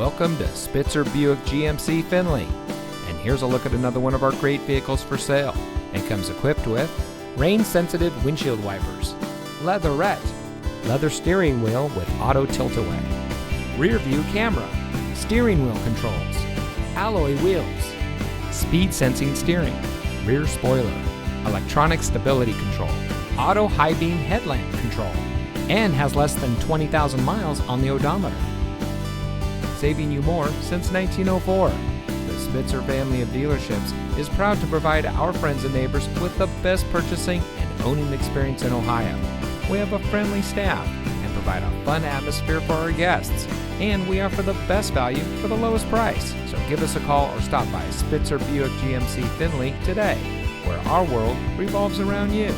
Welcome to Spitzer Buick GMC Findlay. And here's a look at another one of our great vehicles for sale. It comes equipped with rain-sensitive windshield wipers, leatherette, leather steering wheel with auto tilt-away, rear view camera, steering wheel controls, alloy wheels, speed sensing steering, rear spoiler, electronic stability control, auto high beam headlamp control, and has less than 20,000 miles on the odometer. Saving you more since 1904. The Spitzer family of dealerships is proud to provide our friends and neighbors with the best purchasing and owning experience in Ohio. We have a friendly staff and provide a fun atmosphere for our guests, and we offer the best value for the lowest price. So give us a call or stop by Spitzer Buick GMC Findlay today, where our world revolves around you.